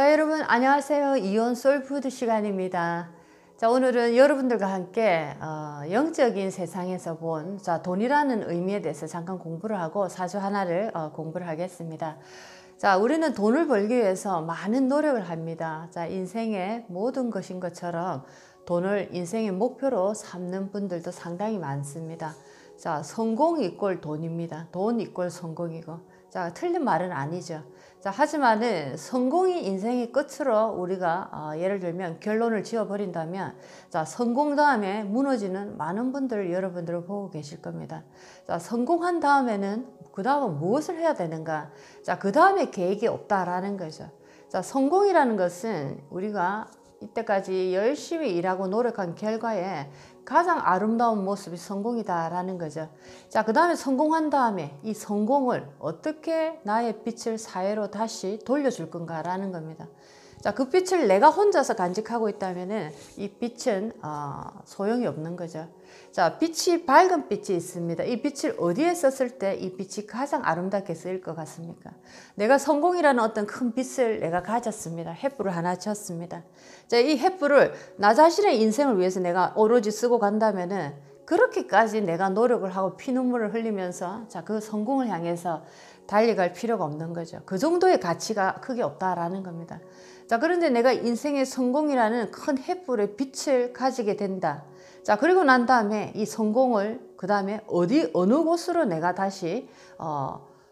자, 여러분 안녕하세요. 이온 솔푸드 시간입니다. 자, 오늘은 여러분들과 함께 영적인 세상에서 본 돈이라는 의미에 대해서 잠깐 공부를 하고 사주 하나를 공부를 하겠습니다. 자, 우리는 돈을 벌기 위해서 많은 노력을 합니다. 자, 인생의 모든 것인 것처럼 돈을 인생의 목표로 삼는 분들도 상당히 많습니다. 자, 성공 이꼴 돈입니다. 돈 이꼴 성공이고, 자, 틀린 말은 아니죠. 자, 하지만은 성공이 인생의 끝으로 우리가 예를 들면 결론을 지어 버린다면, 자, 성공 다음에 무너지는 많은 분들 여러분들을 보고 계실 겁니다. 자, 성공한 다음에는 그 다음은 무엇을 해야 되는가? 자, 그 다음에 계획이 없다라는 거죠. 자, 성공이라는 것은 우리가 이때까지 열심히 일하고 노력한 결과에 가장 아름다운 모습이 성공이다라는 거죠. 자, 그 다음에 성공한 다음에 이 성공을 어떻게 나의 빛을 사회로 다시 돌려줄 건가라는 겁니다. 자, 그 빛을 내가 혼자서 간직하고 있다면은 이 빛은 소용이 없는 거죠. 자, 빛이 밝은 빛이 있습니다. 이 빛을 어디에 썼을 때 이 빛이 가장 아름답게 쓰일 것 같습니까? 내가 성공이라는 어떤 큰 빛을 내가 가졌습니다. 횃불을 하나 쳤습니다. 자, 이 횃불을 나 자신의 인생을 위해서 내가 오로지 쓰고 간다면은 그렇게까지 내가 노력을 하고 피눈물을 흘리면서 자, 그 성공을 향해서 달려갈 필요가 없는 거죠. 그 정도의 가치가 크게 없다라는 겁니다. 자, 그런데 내가 인생의 성공이라는 큰 횃불의 빛을 가지게 된다. 자, 그리고 난 다음에 이 성공을 그 다음에 어느 곳으로 내가 다시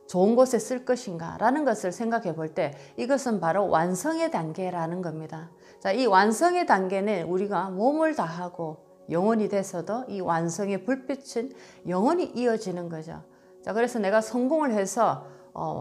좋은 곳에 쓸 것인가 라는 것을 생각해 볼 때 이것은 바로 완성의 단계라는 겁니다. 자, 이 완성의 단계는 우리가 몸을 다하고 영원히 돼서도 이 완성의 불빛은 영원히 이어지는 거죠. 자, 그래서 내가 성공을 해서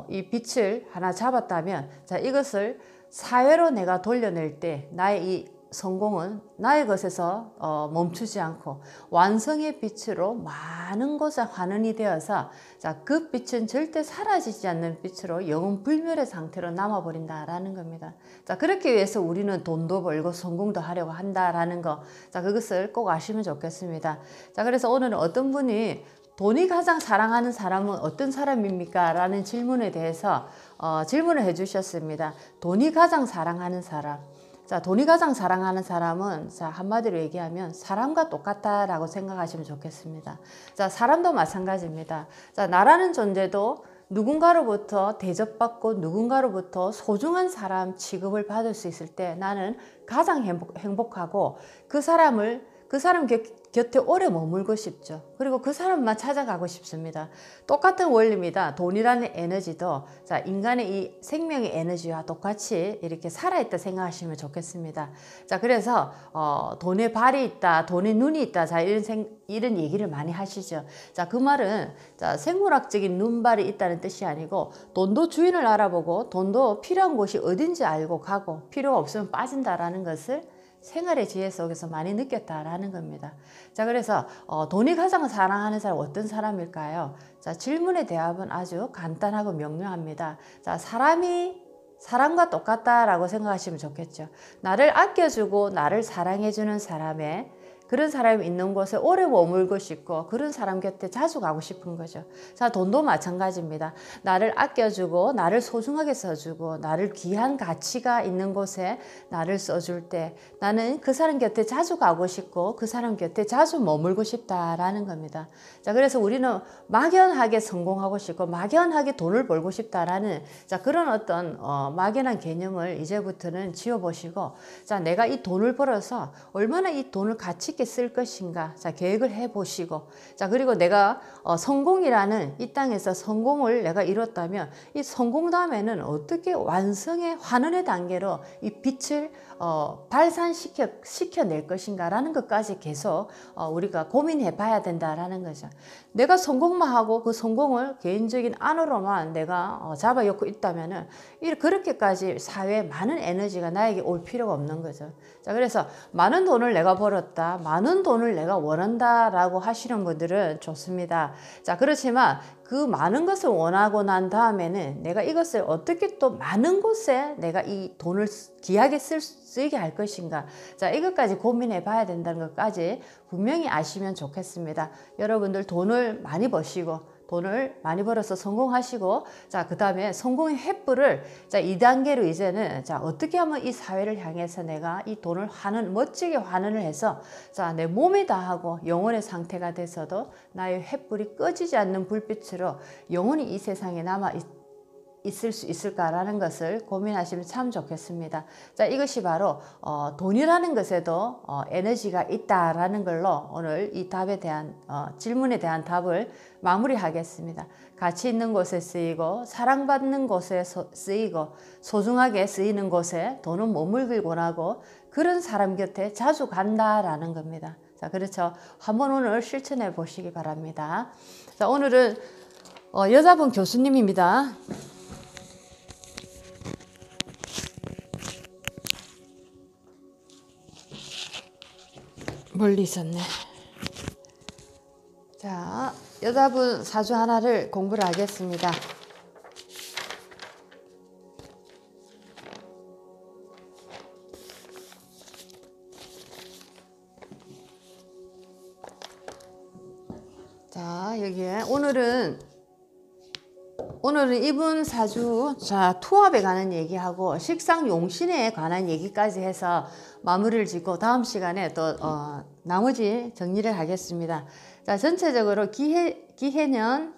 이 빛을 하나 잡았다면, 자, 이것을 사회로 내가 돌려낼 때 나의 이 성공은 나의 것에서 멈추지 않고 완성의 빛으로 많은 곳에 환원이 되어서, 자, 그 빛은 절대 사라지지 않는 빛으로 영원 불멸의 상태로 남아버린다라는 겁니다. 자, 그렇게 위해서 우리는 돈도 벌고 성공도 하려고 한다라는 거, 자, 그것을 꼭 아시면 좋겠습니다. 자, 그래서 오늘은 어떤 분이 돈이 가장 사랑하는 사람은 어떤 사람입니까? 라는 질문에 대해서 질문을 해주셨습니다. 돈이 가장 사랑하는 사람. 자, 돈이 가장 사랑하는 사람은, 자, 한마디로 얘기하면 사람과 똑같다라고 생각하시면 좋겠습니다. 자, 사람도 마찬가지입니다. 자, 나라는 존재도 누군가로부터 대접받고 누군가로부터 소중한 사람 취급을 받을 수 있을 때 나는 가장 행복하고 그 사람 곁에 오래 머물고 싶죠. 그리고 그 사람만 찾아가고 싶습니다. 똑같은 원리입니다. 돈이라는 에너지도, 자, 인간의 이 생명의 에너지와 똑같이 이렇게 살아있다 생각하시면 좋겠습니다. 자, 그래서 돈에 발이 있다, 돈에 눈이 있다, 자, 이런 얘기를 많이 하시죠. 자, 그 말은, 자, 생물학적인 눈발이 있다는 뜻이 아니고 돈도 주인을 알아보고 돈도 필요한 곳이 어딘지 알고 가고 필요가 없으면 빠진다라는 것을 생활의 지혜 속에서 많이 느꼈다라는 겁니다. 자, 그래서 돈이 가장 사랑하는 사람 어떤 사람일까요? 자, 질문의 대답은 아주 간단하고 명료합니다. 자, 사람이 사람과 똑같다라고 생각하시면 좋겠죠. 나를 아껴주고 나를 사랑해주는 그런 사람이 있는 곳에 오래 머물고 싶고 그런 사람 곁에 자주 가고 싶은 거죠. 자, 돈도 마찬가지입니다. 나를 아껴주고 나를 소중하게 써주고 나를 귀한 가치가 있는 곳에 나를 써줄 때 나는 그 사람 곁에 자주 가고 싶고 그 사람 곁에 자주 머물고 싶다라는 겁니다. 자, 그래서 우리는 막연하게 성공하고 싶고 막연하게 돈을 벌고 싶다라는, 자, 그런 어떤 막연한 개념을 이제부터는 지워보시고, 자, 내가 이 돈을 벌어서 얼마나 이 돈을 가치 있게 쓸 것인가, 자, 계획을 해보시고, 자, 그리고 내가 성공이라는 이 땅에서 성공을 내가 이뤘다면 이 성공 다음에는 어떻게 완성의 환원의 단계로 이 빛을 발산시켜낼 것인가 라는 것까지 계속 우리가 고민해 봐야 된다라는 거죠. 내가 성공만 하고 그 성공을 개인적인 안으로만 내가 잡아놓고 있다면은 그렇게까지 사회에 많은 에너지가 나에게 올 필요가 없는 거죠. 자, 그래서 많은 돈을 내가 벌었다, 많은 돈을 내가 원한다라고 하시는 분들은 좋습니다. 자, 그렇지만 그 많은 것을 원하고 난 다음에는 내가 이것을 어떻게 또 많은 곳에 내가 이 돈을 귀하게 쓰게 할 것인가, 자, 이것까지 고민해 봐야 된다는 것까지 분명히 아시면 좋겠습니다. 여러분들 돈을 많이 버시고 돈을 많이 벌어서 성공하시고, 자, 그 다음에 성공의 횃불을, 자, 2단계로 이제는, 자, 어떻게 하면 이 사회를 향해서 내가 이 돈을 멋지게 환원을 해서, 자, 내 몸에 다하고 영혼의 상태가 돼서도 나의 횃불이 꺼지지 않는 불빛으로 영원히 이 세상에 남아 있을 수 있을까라는 것을 고민하시면 참 좋겠습니다. 자, 이것이 바로 돈이라는 것에도 에너지가 있다라는 걸로 오늘 이 답에 대한 질문에 대한 답을 마무리하겠습니다. 가치 있는 곳에 쓰이고 사랑받는 곳에 쓰이고 소중하게 쓰이는 곳에 돈은 머물길 원하고 그런 사람 곁에 자주 간다라는 겁니다. 자, 그렇죠. 한번 오늘 실천해 보시기 바랍니다. 자, 오늘은 여자분 교수님입니다. 멀리 있었네. 자, 여자분 사주 하나를 공부를 하겠습니다. 자, 여기에 오늘은 이분 사주, 자, 투합에 관한 얘기하고 식상용신에 관한 얘기까지 해서 마무리를 짓고 다음 시간에 또 나머지 정리를 하겠습니다. 자, 전체적으로 기해년,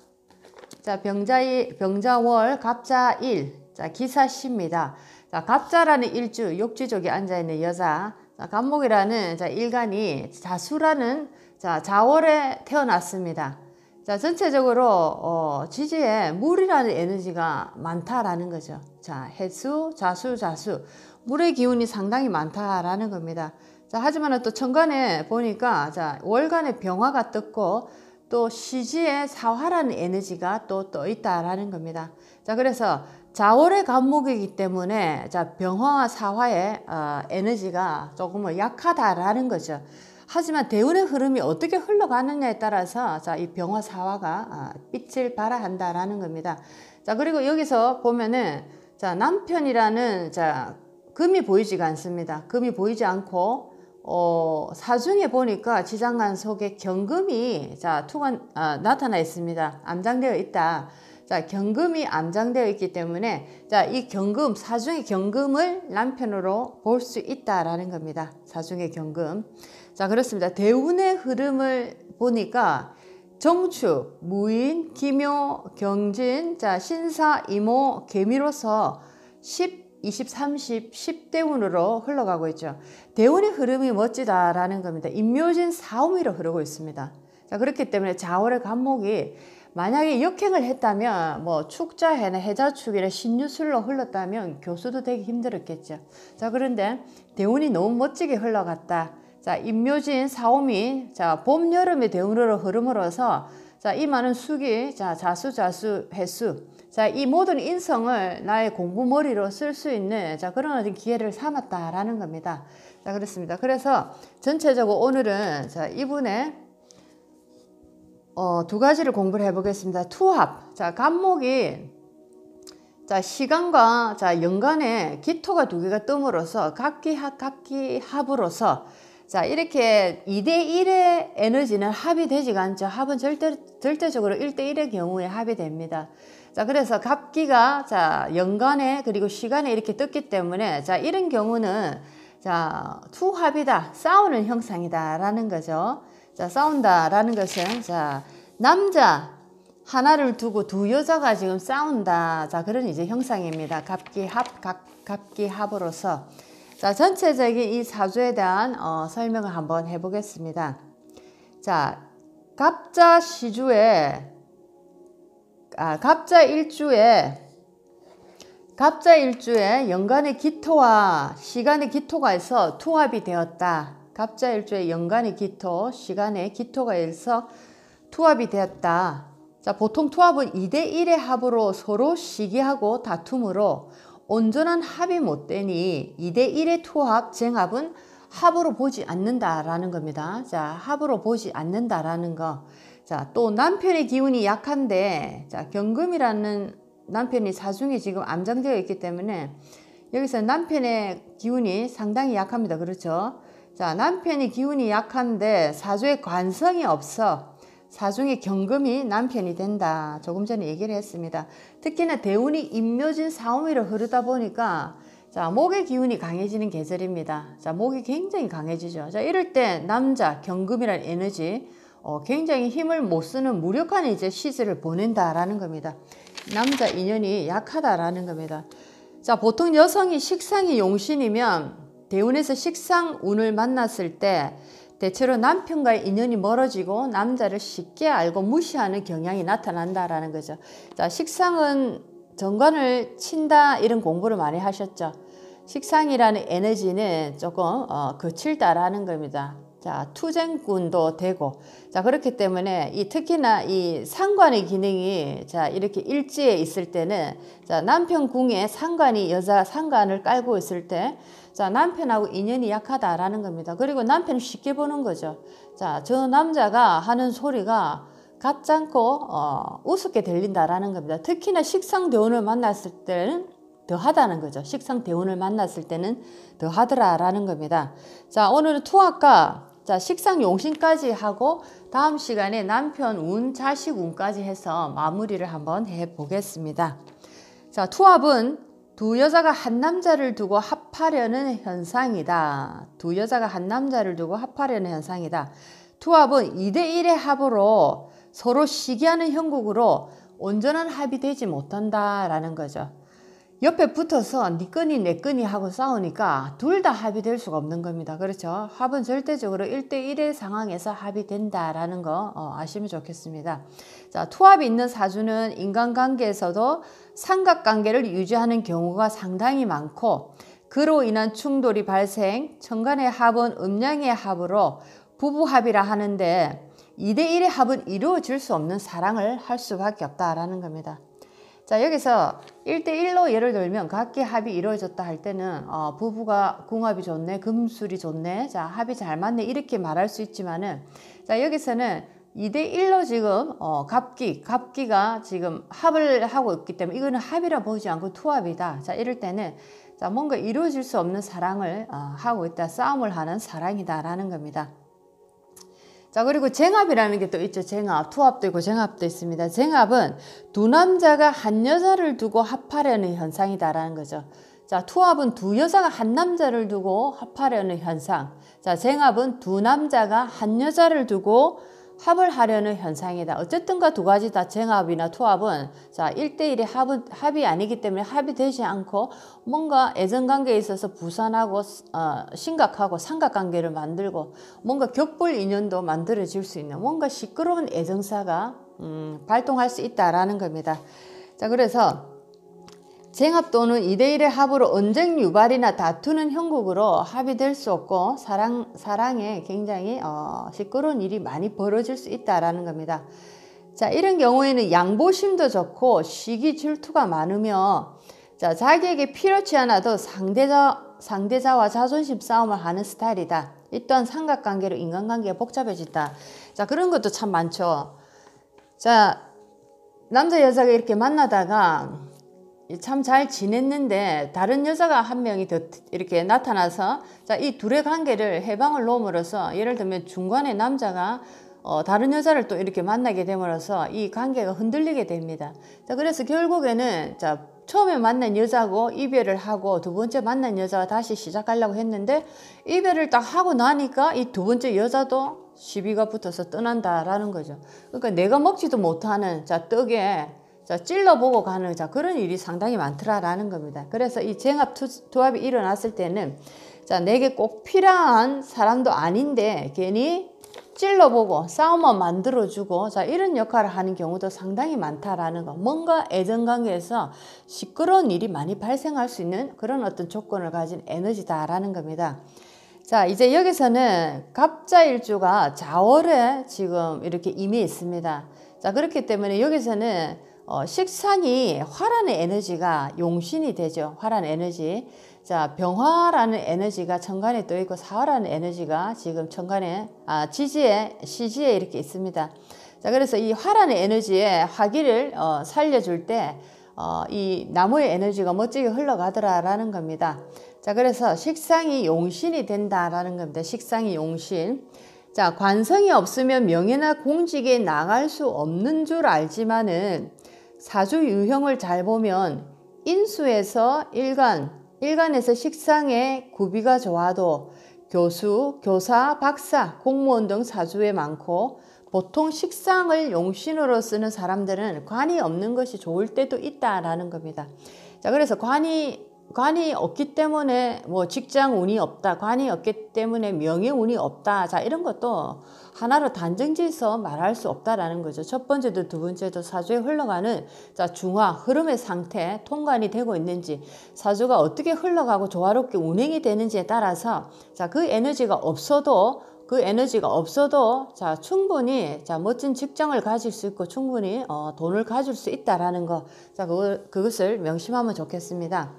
자, 병자월, 갑자일, 자, 기사시입니다. 자, 갑자라는 일주, 욕지족에 앉아있는 여자, 자, 갑목이라는, 자, 일간이 자수라는, 자, 자월에 태어났습니다. 자, 전체적으로 지지에 물이라는 에너지가 많다라는 거죠. 자, 해수, 자수, 물의 기운이 상당히 많다라는 겁니다. 자, 하지만 또 천간에 보니까, 자, 월간에 병화가 떴고 또 시지에 사화라는 에너지가 또 떠 있다라는 겁니다. 자, 그래서 자월의 간목이기 때문에, 자, 병화와 사화의 에너지가 조금은 약하다라는 거죠. 하지만 대운의 흐름이 어떻게 흘러가느냐에 따라서, 자, 이 병화 사화가 빛을 발하 한다라는 겁니다. 자, 그리고 여기서 보면은, 자, 남편이라는, 자, 금이 보이지가 않습니다. 금이 보이지 않고, 사중에 보니까 지장간 속에 경금이, 자, 나타나 있습니다. 암장되어 있다. 자, 경금이 암장되어 있기 때문에, 자, 이 경금, 사중의 경금을 남편으로 볼 수 있다라는 겁니다. 사중의 경금. 자, 그렇습니다. 대운의 흐름을 보니까 정축, 무인, 기묘, 경진, 자, 신사, 이모, 개미로서 10, 20, 30, 10대운으로 흘러가고 있죠. 대운의 흐름이 멋지다라는 겁니다. 임묘진 사오미로 흐르고 있습니다. 자, 그렇기 때문에 자월의 간목이 만약에 역행을 했다면, 뭐 축자해나 해자축이나 신유술로 흘렀다면 교수도 되기 힘들었겠죠. 자, 그런데 대운이 너무 멋지게 흘러갔다. 자, 임묘진 사오미, 자, 봄, 여름의 대운으로 흐름으로써, 자, 이 많은 수기, 자, 자수, 해수, 자, 이 모든 인성을 나의 공부머리로 쓸 수 있는, 자, 그런 어떤 기회를 삼았다라는 겁니다. 자, 그렇습니다. 그래서 전체적으로 오늘은, 자, 이분의 두 가지를 공부를 해보겠습니다. 투합, 자, 간목이, 자, 시간과, 자, 연간에 기토가 두 개가 뜸으로써 각기 합으로서, 자, 이렇게 2대1의 에너지는 합이 되지가 않죠. 합은 절대적으로 1대1의 경우에 합이 됩니다. 자, 그래서 갑기가, 자, 연간에 그리고 시간에 이렇게 떴기 때문에, 자, 이런 경우는, 자, 투합이다, 싸우는 형상이다라는 거죠. 자, 싸운다라는 것은, 자, 남자 하나를 두고 두 여자가 지금 싸운다. 자, 그런 이제 형상입니다. 갑기 합으로서. 자, 전체적인 이 사주에 대한 설명을 한번 해보겠습니다. 자, 갑자 일주에 연간의 기토와 시간의 기토가 해서 투합이 되었다. 갑자 일주에 연간의 기토, 시간의 기토가 해서 투합이 되었다. 자, 보통 투합은 2대1의 합으로 서로 시기하고 다툼으로 온전한 합이 못 되니 2대1의 투합, 정합은 합으로 보지 않는다라는 겁니다. 자, 합으로 보지 않는다라는 거. 자, 또 남편의 기운이 약한데, 자, 경금이라는 남편이 사중에 지금 암장되어 있기 때문에 여기서 남편의 기운이 상당히 약합니다. 그렇죠? 자, 남편이 기운이 약한데 사주에 관성이 없어. 사중의 경금이 남편이 된다. 조금 전에 얘기를 했습니다. 특히나 대운이 임묘진 사오미로 흐르다 보니까 자, 목의 기운이 강해지는 계절입니다. 자, 목이 굉장히 강해지죠. 자, 이럴 때 남자 경금이라는 에너지 굉장히 힘을 못 쓰는 무력한 이제 시절을 보낸다라는 겁니다. 남자 인연이 약하다라는 겁니다. 자, 보통 여성이 식상이 용신이면 대운에서 식상운을 만났을 때 대체로 남편과의 인연이 멀어지고 남자를 쉽게 알고 무시하는 경향이 나타난다라는 거죠. 자, 식상은 정관을 친다 이런 공부를 많이 하셨죠. 식상이라는 에너지는 조금 거칠다라는 겁니다. 자, 투쟁꾼도 되고, 자, 그렇기 때문에 특히나 이 상관의 기능이 자, 이렇게 일지에 있을 때는 자, 남편 궁에 상관이 여자 상관을 깔고 있을 때 자, 남편하고 인연이 약하다라는 겁니다. 그리고 남편을 쉽게 보는 거죠. 자, 저 남자가 하는 소리가 같지 않고 우습게 들린다라는 겁니다. 특히나 식상대운을 만났을 때는 더 하다는 거죠. 식상대운을 만났을 때는 더 하더라라는 겁니다. 자, 오늘은 투합과 자, 식상용신까지 하고 다음 시간에 남편 운, 자식 운까지 해서 마무리를 한번 해보겠습니다. 자, 투합은 두 여자가 한 남자를 두고 합하려는 현상이다. 두 여자가 한 남자를 두고 합하려는 현상이다. 투합은 2대1의 합으로 서로 시기하는 형국으로 온전한 합이 되지 못한다라는 거죠. 옆에 붙어서 네 끈이 내 끈이 하고 싸우니까 둘 다 합이 될 수가 없는 겁니다. 그렇죠? 합은 절대적으로 1대1의 상황에서 합이 된다라는 거 아시면 좋겠습니다. 자, 투합이 있는 사주는 인간관계에서도 삼각관계를 유지하는 경우가 상당히 많고 그로 인한 충돌이 발생, 천간의 합은 음양의 합으로 부부합이라 하는데 2대1의 합은 이루어질 수 없는 사랑을 할 수밖에 없다라는 겁니다. 자, 여기서 1대1로 예를 들면 각기 합이 이루어졌다 할 때는 부부가 궁합이 좋네, 금술이 좋네, 자, 합이 잘 맞네 이렇게 말할 수 있지만은 자, 여기서는 2대1로 지금 갑기가 지금 합을 하고 있기 때문에 이거는 합이라 보지 않고 투합이다. 자, 이럴 때는 자, 뭔가 이루어질 수 없는 사랑을 하고 있다. 싸움을 하는 사랑이다라는 겁니다. 자, 그리고 쟁합이라는 게 또 있죠. 쟁합, 투합도 있고 쟁합도 있습니다. 쟁합은 두 남자가 한 여자를 두고 합하려는 현상이다라는 거죠. 자, 투합은 두 여자가 한 남자를 두고 합하려는 현상. 자, 쟁합은 두 남자가 한 여자를 두고 합을 하려는 현상이다. 어쨌든가 두 가지 다 쟁합이나 투합은 자, 1대1의 합이 아니기 때문에 합이 되지 않고 뭔가 애정관계에 있어서 부산하고 심각하고 삼각관계를 만들고 뭔가 격불 인연도 만들어질 수 있는 뭔가 시끄러운 애정사가 발동할 수 있다라는 겁니다. 자, 그래서 쟁합 또는 2대1의 합으로 언쟁 유발이나 다투는 형국으로 합의될 수 없고 사랑에 굉장히 시끄러운 일이 많이 벌어질 수 있다라는 겁니다. 자, 이런 경우에는 양보심도 좋고 시기 질투가 많으며 자, 자기에게 필요치 않아도 상대자와 자존심 싸움을 하는 스타일이다. 이 또한 삼각관계로 인간관계가 복잡해진다. 자, 그런 것도 참 많죠. 자, 남자 여자가 이렇게 만나다가 참 잘 지냈는데 다른 여자가 한 명이 더 이렇게 나타나서 자, 이 둘의 관계를 해방을 놓음으로써 예를 들면 중간에 남자가 다른 여자를 또 이렇게 만나게 됨으로써 이 관계가 흔들리게 됩니다. 자, 그래서 결국에는 자, 처음에 만난 여자고 이별을 하고 두 번째 만난 여자와 다시 시작하려고 했는데 이별을 딱 하고 나니까 이 두 번째 여자도 시비가 붙어서 떠난다라는 거죠. 그러니까 내가 먹지도 못하는 자, 떡에 자, 찔러보고 가는 자, 그런 일이 상당히 많더라라는 겁니다. 그래서 이 쟁합 투합이 일어났을 때는 자, 내게 꼭 필요한 사람도 아닌데 괜히 찔러보고 싸움만 만들어주고 자, 이런 역할을 하는 경우도 상당히 많다라는 거. 뭔가 애정관계에서 시끄러운 일이 많이 발생할 수 있는 그런 어떤 조건을 가진 에너지다라는 겁니다. 자, 이제 여기서는 갑자일주가 좌월에 지금 이렇게 임해 있습니다. 자, 그렇기 때문에 여기서는 식상이 화라는 에너지가 용신이 되죠. 화라는 에너지. 자, 병화라는 에너지가 천간에 또 있고 사화라는 에너지가 지금 천간에 시지에 이렇게 있습니다. 자, 그래서 이 화라는 에너지의 화기를 살려줄 때 이 나무의 에너지가 멋지게 흘러가더라라는 겁니다. 자, 그래서 식상이 용신이 된다라는 겁니다. 식상이 용신. 자, 관성이 없으면 명예나 공직에 나갈 수 없는 줄 알지만은 사주 유형을 잘 보면 인수에서 일간에서 식상의 구비가 좋아도 교수, 교사, 박사, 공무원 등 사주에 많고 보통 식상을 용신으로 쓰는 사람들은 관이 없는 것이 좋을 때도 있다라는 겁니다. 자, 그래서 관이 없기 때문에 뭐 직장 운이 없다, 관이 없기 때문에 명예 운이 없다. 자, 이런 것도 하나로 단정지어서 말할 수 없다라는 거죠. 첫 번째도 두 번째도 사주에 흘러가는 자, 중화, 흐름의 상태, 통관이 되고 있는지, 사주가 어떻게 흘러가고 조화롭게 운행이 되는지에 따라서 자, 그 에너지가 없어도 자, 충분히 자, 멋진 직장을 가질 수 있고 충분히 돈을 가질 수 있다라는 거. 자, 그것을 명심하면 좋겠습니다.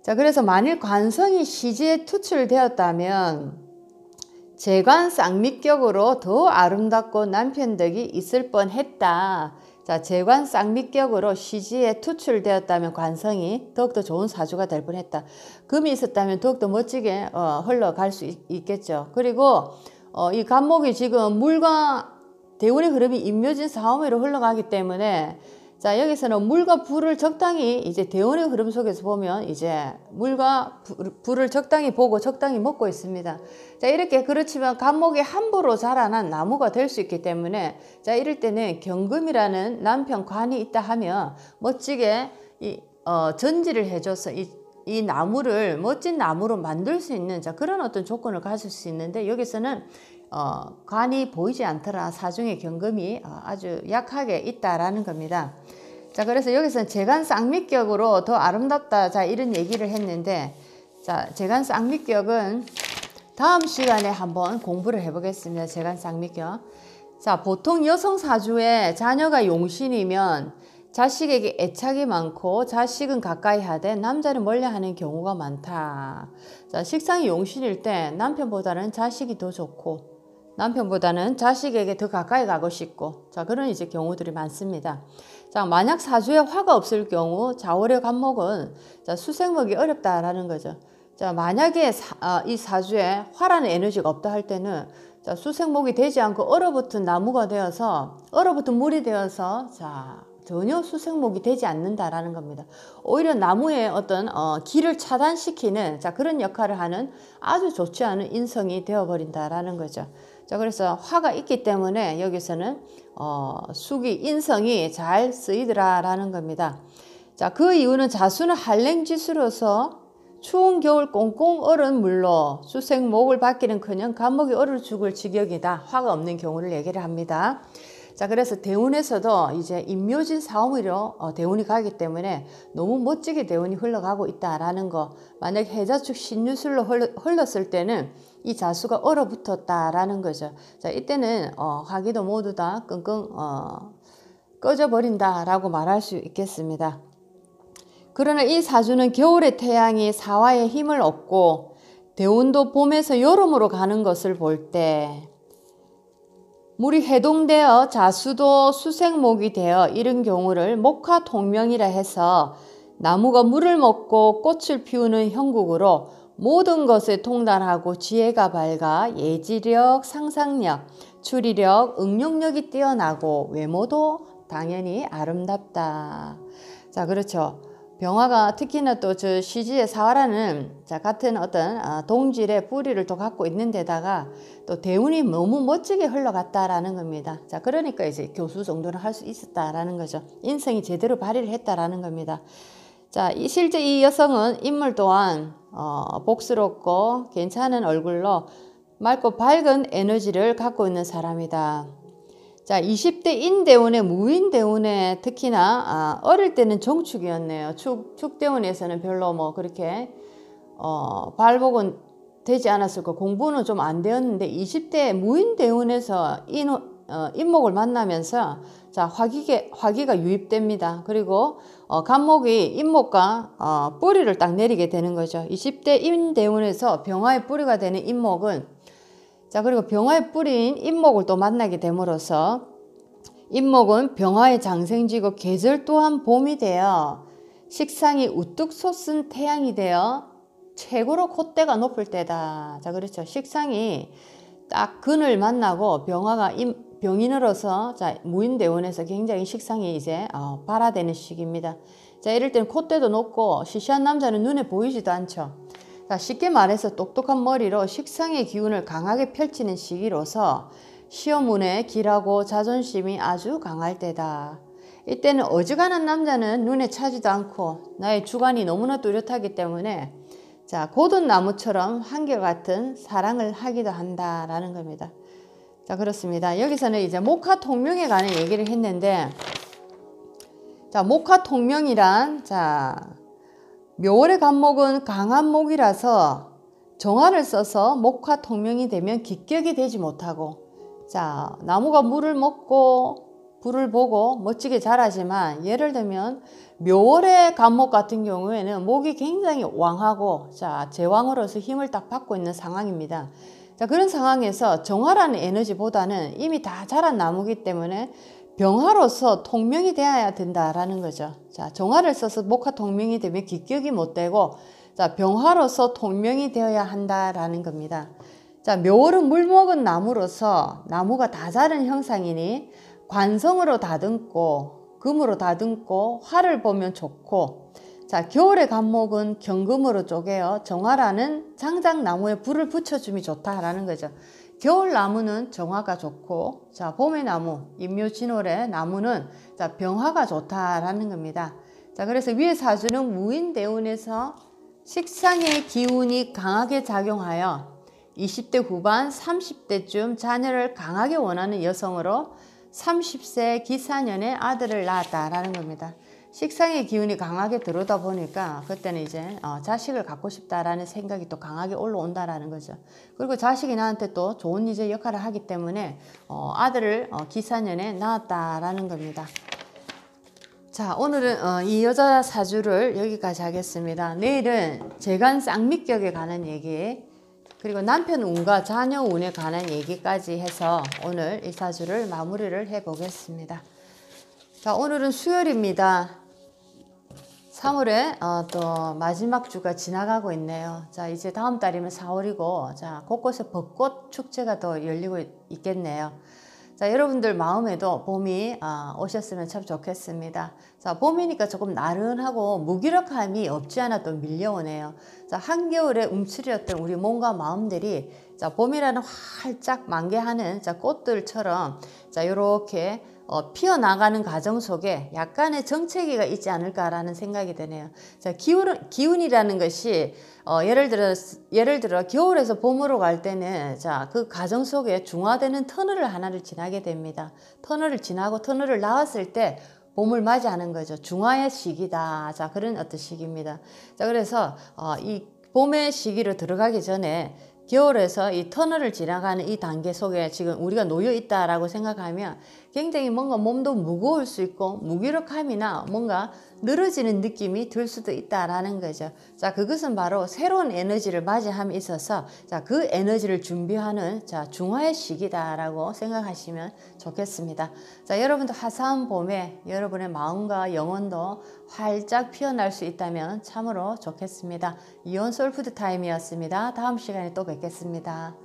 자, 그래서 만일 관성이 시지에 투출되었다면 재관 쌍미격으로 더 아름답고 남편덕이 있을 뻔했다. 자, 재관 쌍미격으로 시지에 투출되었다면 관성이 더욱더 좋은 사주가 될 뻔했다. 금이 있었다면 더욱더 멋지게 흘러갈 수 있겠죠. 그리고 이 간목이 지금 물과 대운의 흐름이 임묘진 사오미로 흘러가기 때문에 자, 여기서는 물과 불을 적당히 이제 대운의 흐름 속에서 보면 이제 물과 불을 적당히 보고 적당히 먹고 있습니다. 자, 이렇게 그렇지만 간목이 함부로 자라난 나무가 될 수 있기 때문에 자, 이럴 때는 경금이라는 남편 관이 있다 하면 멋지게 전지를 해줘서 이 나무를 멋진 나무로 만들 수 있는 자, 그런 어떤 조건을 가질 수 있는데 여기서는 관이 보이지 않더라. 사중의 경금이 아주 약하게 있다라는 겁니다. 자, 그래서 여기서는 재간 쌍미격으로 더 아름답다. 자, 이런 얘기를 했는데 자, 재간 쌍미격은 다음 시간에 한번 공부를 해보겠습니다. 재간 쌍미격. 자, 보통 여성 사주에 자녀가 용신이면 자식에게 애착이 많고 자식은 가까이 하되 남자는 멀리 하는 경우가 많다. 자, 식상이 용신일 때 남편보다는 자식이 더 좋고 남편보다는 자식에게 더 가까이 가고 싶고 자, 그런 이제 경우들이 많습니다. 자, 만약 사주에 화가 없을 경우 자월의 간목은 자, 수생먹이 어렵다라는 거죠. 자, 만약에 이 사주에 화라는 에너지가 없다 할 때는 자, 수생목이 되지 않고 얼어붙은 나무가 되어서 얼어붙은 물이 되어서 자, 전혀 수생목이 되지 않는다라는 겁니다. 오히려 나무의 어떤 길을 차단시키는 자, 그런 역할을 하는 아주 좋지 않은 인성이 되어버린다라는 거죠. 자, 그래서 화가 있기 때문에 여기서는 숙이 인성이 잘 쓰이더라라는 겁니다. 자, 그 이유는 자수는 한랭지수로서 추운 겨울 꽁꽁 얼은 물로 수생목을 받기는커녕 간목이 얼어 죽을 지경이다. 화가 없는 경우를 얘기를 합니다. 자, 그래서 대운에서도 이제 임묘진 사오미로 대운이 가기 때문에 너무 멋지게 대운이 흘러가고 있다라는 거. 만약 해자축 신유술로 흘렀을 때는 이 자수가 얼어붙었다라는 거죠. 자, 이때는 화기도 모두 다 끙끙 꺼져버린다라고 말할 수 있겠습니다. 그러나 이 사주는 겨울의 태양이 사화의 힘을 얻고 대운도 봄에서 여름으로 가는 것을 볼 때 물이 해동되어 자수도 수생목이 되어 이런 경우를 목화통명이라 해서 나무가 물을 먹고 꽃을 피우는 형국으로 모든 것에 통달하고 지혜가 밝아 예지력, 상상력, 추리력, 응용력이 뛰어나고 외모도 당연히 아름답다. 자, 그렇죠. 병화가 특히나 또 저 시지의 사화라는 자, 같은 어떤 동질의 뿌리를 또 갖고 있는 데다가 또 대운이 너무 멋지게 흘러갔다라는 겁니다. 자, 그러니까 이제 교수 정도는 할 수 있었다라는 거죠. 인성이 제대로 발휘를 했다라는 겁니다. 자, 실제 이 여성은 인물 또한 복스럽고 괜찮은 얼굴로 맑고 밝은 에너지를 갖고 있는 사람이다. 자, 20대 인대운에 무인대운에 특히나 어릴 때는 정축이었네요. 축대운에서는 별로 뭐 그렇게 발복은 되지 않았을 거 공부는 좀 안 되었는데 20대 무인대운에서 인목을 만나면서 자, 화기가 유입됩니다. 그리고 간목이 인목과 뿌리를 딱 내리게 되는 거죠. 20대 인대운에서 병화의 뿌리가 되는 인목은 자, 그리고 병화의 뿌리인 인목을 또 만나게 됨으로써 인목은 병화의 장생지고 계절 또한 봄이 되어 식상이 우뚝 솟은 태양이 되어 최고로 콧대가 높을 때다. 자, 그렇죠. 식상이 딱 근을 만나고 병화가 병인으로서 자, 무인대운에서 굉장히 식상이 이제 발화되는 시기입니다. 자, 이럴 때는 콧대도 높고 시시한 남자는 눈에 보이지도 않죠. 자, 쉽게 말해서 똑똑한 머리로 식상의 기운을 강하게 펼치는 시기로서 시험운에 길하고 자존심이 아주 강할 때다. 이때는 어지간한 남자는 눈에 차지도 않고 나의 주관이 너무나 뚜렷하기 때문에 자, 고든 나무처럼 한결같은 사랑을 하기도 한다라는 겁니다. 자, 그렇습니다. 여기서는 이제 목화통명에 관한 얘기를 했는데, 자, 목화통명이란, 자, 묘월의 간목은 강한 목이라서 정화를 써서 목화통명이 되면 기격이 되지 못하고, 자, 나무가 물을 먹고 불을 보고 멋지게 자라지만, 예를 들면 묘월의 간목 같은 경우에는 목이 굉장히 왕하고, 자, 제왕으로서 힘을 딱 받고 있는 상황입니다. 자, 그런 상황에서 정화라는 에너지보다는 이미 다 자란 나무기 때문에 병화로서 통명이 되어야 된다라는 거죠. 자, 정화를 써서 목화 통명이 되면 기격이 못 되고, 자, 병화로서 통명이 되어야 한다라는 겁니다. 자, 묘월은 물 먹은 나무로서 나무가 다 자른 형상이니 관성으로 다듬고 금으로 다듬고 화를 보면 좋고, 자, 겨울의 간목은 경금으로 쪼개어 정화라는 장작나무에 불을 붙여줌이 좋다라는 거죠. 겨울 나무는 정화가 좋고, 자, 봄의 나무, 임묘진월의 나무는 자, 병화가 좋다라는 겁니다. 자, 그래서 위의 사주는 무인대운에서 식상의 기운이 강하게 작용하여 20대 후반, 30대쯤 자녀를 강하게 원하는 여성으로 30세 기사년에 아들을 낳았다라는 겁니다. 식상의 기운이 강하게 들어오다 보니까 그때는 이제 자식을 갖고 싶다라는 생각이 또 강하게 올라온다라는 거죠. 그리고 자식이 나한테 또 좋은 이제 역할을 하기 때문에 아들을 기사년에 낳았다라는 겁니다. 자, 오늘은 이 여자 사주를 여기까지 하겠습니다. 내일은 재간 쌍미격에 관한 얘기, 그리고 남편 운과 자녀 운에 관한 얘기까지 해서 오늘 이 사주를 마무리를 해 보겠습니다. 자, 오늘은 수요일입니다. 3월에 또 마지막 주가 지나가고 있네요. 자, 이제 다음 달이면 4월이고, 자, 곳곳에 벚꽃 축제가 더 열리고 있겠네요. 자, 여러분들 마음에도 봄이 오셨으면 참 좋겠습니다. 자, 봄이니까 조금 나른하고 무기력함이 없지 않아 또 밀려오네요. 자, 한겨울에 움츠렸던 우리 몸과 마음들이 자, 봄이라는 활짝 만개하는 자, 꽃들처럼 자, 요렇게 피어나가는 과정 속에 약간의 정체기가 있지 않을까라는 생각이 드네요. 자, 기운이라는 것이 예를 들어 겨울에서 봄으로 갈 때는 자, 그 과정 속에 중화되는 터널을 하나를 지나게 됩니다. 터널을 지나고 터널을 나왔을 때 봄을 맞이하는 거죠. 중화의 시기다. 자, 그런 어떤 시기입니다. 자, 그래서 이 봄의 시기로 들어가기 전에 겨울에서 이 터널을 지나가는 이 단계 속에 지금 우리가 놓여 있다라고 생각하면 굉장히 뭔가 몸도 무거울 수 있고 무기력함이나 뭔가 늘어지는 느낌이 들 수도 있다라는 거죠. 자, 그것은 바로 새로운 에너지를 맞이함에 있어서 자, 그 에너지를 준비하는 자, 중화의 시기다라고 생각하시면 좋겠습니다. 자, 여러분도 화사한 봄에 여러분의 마음과 영혼도 활짝 피어날 수 있다면 참으로 좋겠습니다. 이온 소울푸드 타임이었습니다. 다음 시간에 또 뵙겠습니다.